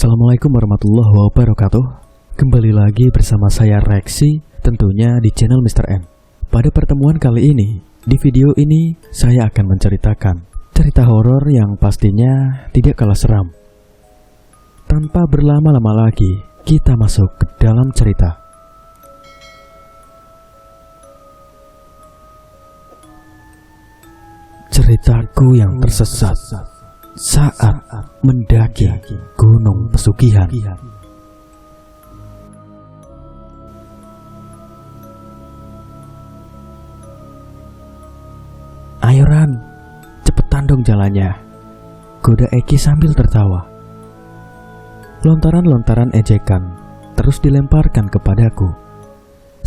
Assalamualaikum warahmatullahi wabarakatuh. Kembali lagi bersama saya Reksi, tentunya di channel Mr. M. Pada pertemuan kali ini, di video ini saya akan menceritakan cerita horor yang pastinya tidak kalah seram. Tanpa berlama-lama lagi, kita masuk ke dalam cerita. Ceritaku yang tersesat saat mendaki Gunung Pesugihan. Ayo Ran, cepetan dong jalannya, goda Eki sambil tertawa. Lontaran-lontaran ejekan terus dilemparkan kepadaku.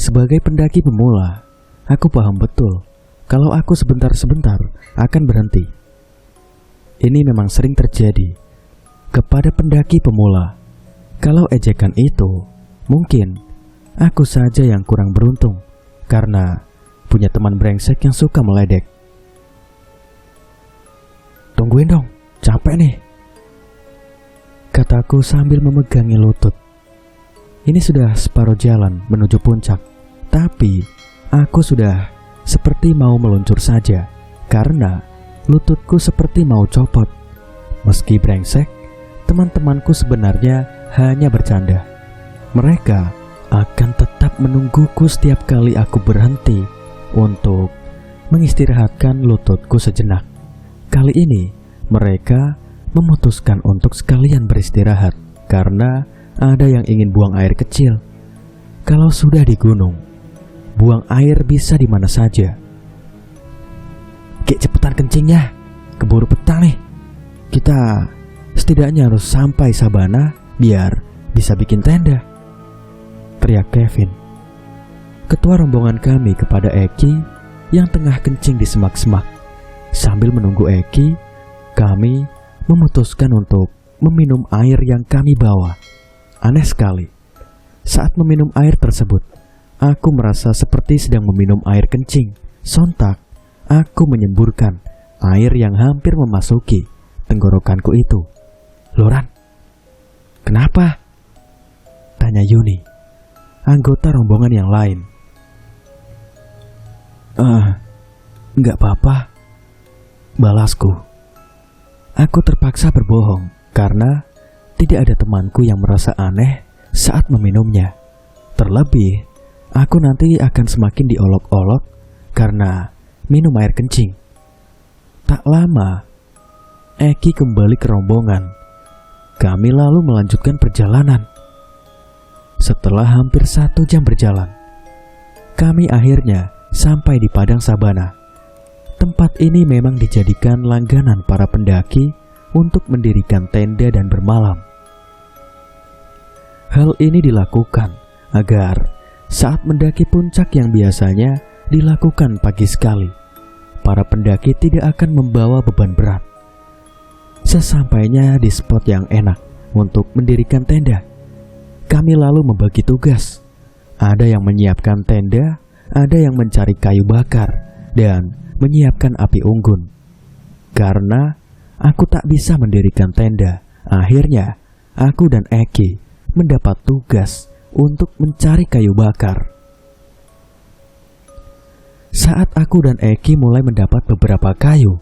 Sebagai pendaki pemula, aku paham betul kalau aku sebentar-sebentar akan berhenti. Ini memang sering terjadi kepada pendaki pemula. Kalau ejekan itu, mungkin aku saja yang kurang beruntung karena punya teman brengsek yang suka meledek. Tungguin dong, capek nih, kataku sambil memegangi lutut. Ini sudah separuh jalan menuju puncak, tapi aku sudah seperti mau meluncur saja karena lututku seperti mau copot. Meski brengsek, teman-temanku sebenarnya hanya bercanda. Mereka akan tetap menungguku setiap kali aku berhenti untuk mengistirahatkan lututku sejenak. Kali ini mereka memutuskan untuk sekalian beristirahat karena ada yang ingin buang air kecil. Kalau sudah di gunung, buang air bisa di mana saja. Kek, cepetan kencingnya, keburu petang nih. Kita setidaknya harus sampai Sabana biar bisa bikin tenda, teriak Kevin, ketua rombongan kami, kepada Eki yang tengah kencing di semak-semak. Sambil menunggu Eki, kami memutuskan untuk meminum air yang kami bawa. Aneh sekali, saat meminum air tersebut, aku merasa seperti sedang meminum air kencing. Sontak aku menyemburkan air yang hampir memasuki tenggorokanku itu. Loran, kenapa? Tanya Yuni, anggota rombongan yang lain. Enggak apa-apa, balasku. Aku terpaksa berbohong karena tidak ada temanku yang merasa aneh saat meminumnya. Terlebih, aku nanti akan semakin diolok-olok karena minum air kencing. Tak lama, Eki kembali ke rombongan. Kami lalu melanjutkan perjalanan. Setelah hampir 1 jam berjalan, kami akhirnya sampai di Padang Sabana. Tempat ini memang dijadikan langganan para pendaki untuk mendirikan tenda dan bermalam. Hal ini dilakukan agar saat mendaki puncak yang biasanya dilakukan pagi sekali, para pendaki tidak akan membawa beban berat. Sesampainya di spot yang enak untuk mendirikan tenda, kami lalu membagi tugas. Ada yang menyiapkan tenda, ada yang mencari kayu bakar, dan menyiapkan api unggun. Karena aku tak bisa mendirikan tenda, akhirnya aku dan Eki mendapat tugas untuk mencari kayu bakar. Saat aku dan Eki mulai mendapat beberapa kayu,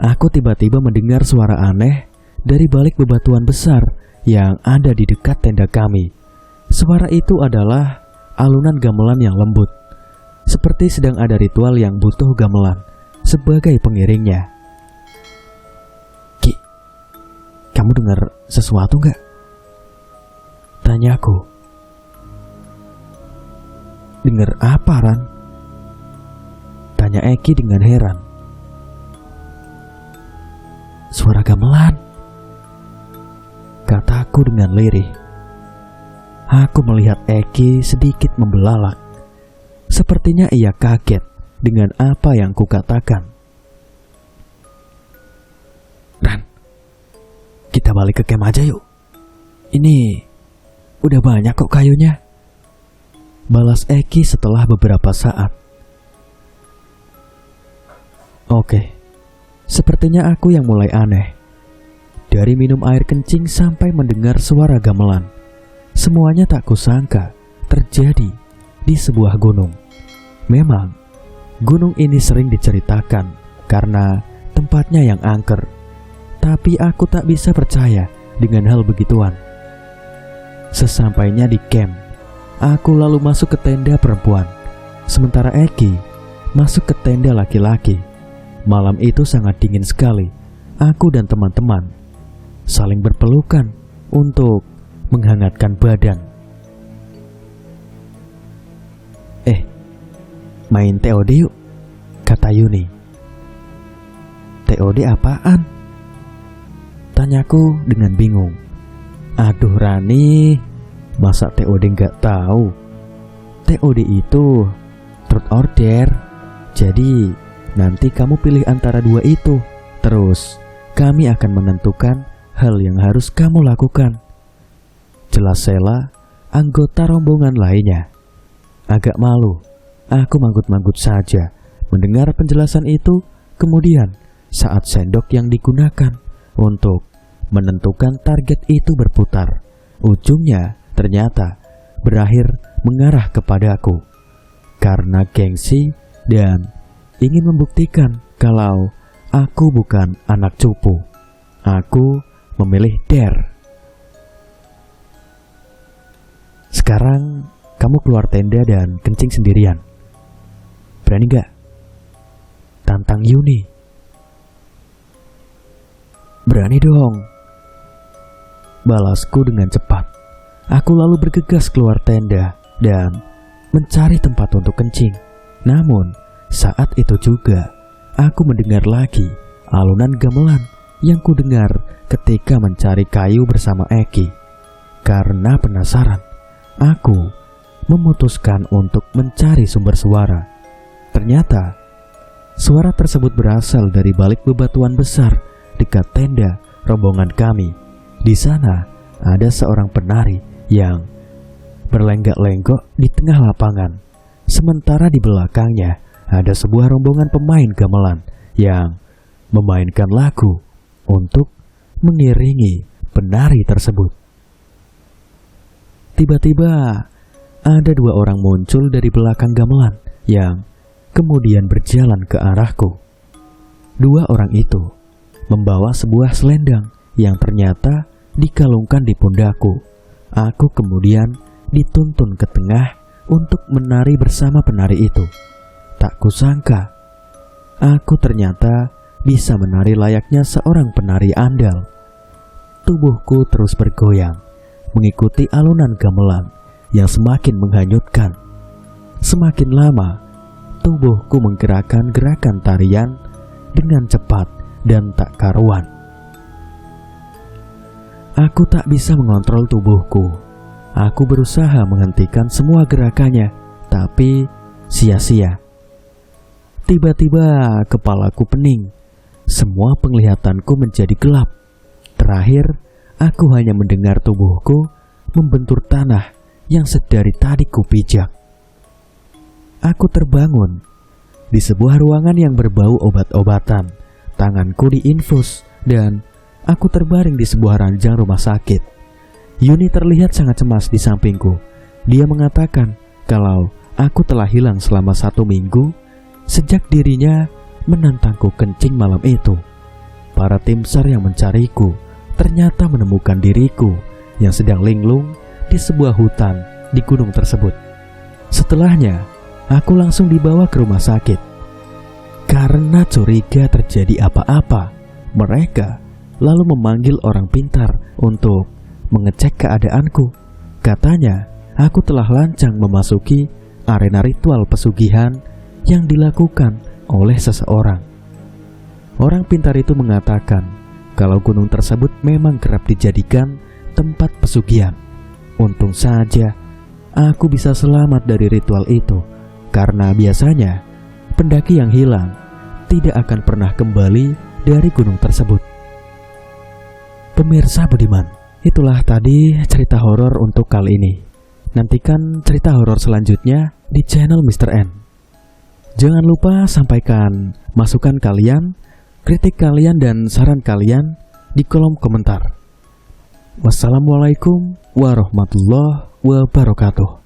aku tiba-tiba mendengar suara aneh dari balik bebatuan besar yang ada di dekat tenda kami. Suara itu adalah alunan gamelan yang lembut, seperti sedang ada ritual yang butuh gamelan sebagai pengiringnya. Ki, kamu dengar sesuatu nggak? Tanyaku. Dengar apa, Ran? Tanya Eki dengan heran. Suara gamelan, kataku dengan lirih. Aku melihat Eki sedikit membelalak. Sepertinya ia kaget dengan apa yang kukatakan. Ran, kita balik ke camp aja yuk. Ini udah banyak kok kayunya, balas Eki setelah beberapa saat. Oke, sepertinya aku yang mulai aneh. Dari minum air kencing sampai mendengar suara gamelan, semuanya tak kusangka terjadi di sebuah gunung. Memang, gunung ini sering diceritakan karena tempatnya yang angker. Tapi aku tak bisa percaya dengan hal begituan. Sesampainya di camp, aku lalu masuk ke tenda perempuan, sementara Eki masuk ke tenda laki-laki. Malam itu sangat dingin sekali. Aku dan teman-teman saling berpelukan untuk menghangatkan badan. Main TOD yuk, kata Yuni. TOD apaan? Tanyaku dengan bingung. Aduh Rani, masa TOD nggak tahu? TOD itu truth or dare. Jadi nanti kamu pilih antara dua itu. Terus kami akan menentukan hal yang harus kamu lakukan. Jelas Sela, anggota rombongan lainnya. Agak malu, aku manggut-manggut saja mendengar penjelasan itu. Kemudian saat sendok yang digunakan untuk menentukan target itu berputar, ujungnya ternyata berakhir mengarah kepadaku. Karena gengsi dan ingin membuktikan kalau aku bukan anak cupu, aku memilih dare. Sekarang kamu keluar tenda dan kencing sendirian. Berani gak? Tantang Yuni. Berani dong, balasku dengan cepat. Aku lalu bergegas keluar tenda dan mencari tempat untuk kencing. Namun saat itu juga aku mendengar lagi alunan gamelan yang kudengar ketika mencari kayu bersama Eki. Karena penasaran, aku memutuskan untuk mencari sumber suara. Ternyata suara tersebut berasal dari balik bebatuan besar dekat tenda rombongan kami. Di sana ada seorang penari yang berlenggak-lenggok di tengah lapangan. Sementara di belakangnya ada sebuah rombongan pemain gamelan yang memainkan lagu untuk mengiringi penari tersebut. Tiba-tiba ada dua orang muncul dari belakang gamelan yang kemudian berjalan ke arahku. Dua orang itu membawa sebuah selendang yang ternyata dikalungkan di pundakku. Aku kemudian dituntun ke tengah untuk menari bersama penari itu. Tak kusangka, aku ternyata bisa menari layaknya seorang penari andal. Tubuhku terus bergoyang mengikuti alunan gamelan yang semakin menghanyutkan. Semakin lama, tubuhku menggerakkan gerakan tarian dengan cepat dan tak karuan. Aku tak bisa mengontrol tubuhku. Aku berusaha menghentikan semua gerakannya, tapi sia-sia. Tiba-tiba kepalaku pening. Semua penglihatanku menjadi gelap. Terakhir, aku hanya mendengar tubuhku membentur tanah yang sedari tadi kupijak. Aku terbangun di sebuah ruangan yang berbau obat-obatan. Tanganku diinfus dan aku terbaring di sebuah ranjang rumah sakit. Yuni terlihat sangat cemas di sampingku. Dia mengatakan kalau aku telah hilang selama 1 minggu sejak dirinya menantangku kencing malam itu. Para tim SAR yang mencariku ternyata menemukan diriku yang sedang linglung di sebuah hutan di gunung tersebut. Setelahnya, aku langsung dibawa ke rumah sakit. Karena curiga terjadi apa-apa, mereka lalu memanggil orang pintar untuk mengecek keadaanku. Katanya, aku telah lancang memasuki arena ritual pesugihan yang dilakukan oleh seseorang. Orang pintar itu mengatakan kalau gunung tersebut memang kerap dijadikan tempat pesugihan. Untung saja aku bisa selamat dari ritual itu, karena biasanya pendaki yang hilang tidak akan pernah kembali dari gunung tersebut. Pemirsa budiman, itulah tadi cerita horor untuk kali ini. Nantikan cerita horor selanjutnya di channel Mr. N. Jangan lupa sampaikan masukan kalian, kritik kalian, dan saran kalian di kolom komentar. Wassalamualaikum warahmatullahi wabarakatuh.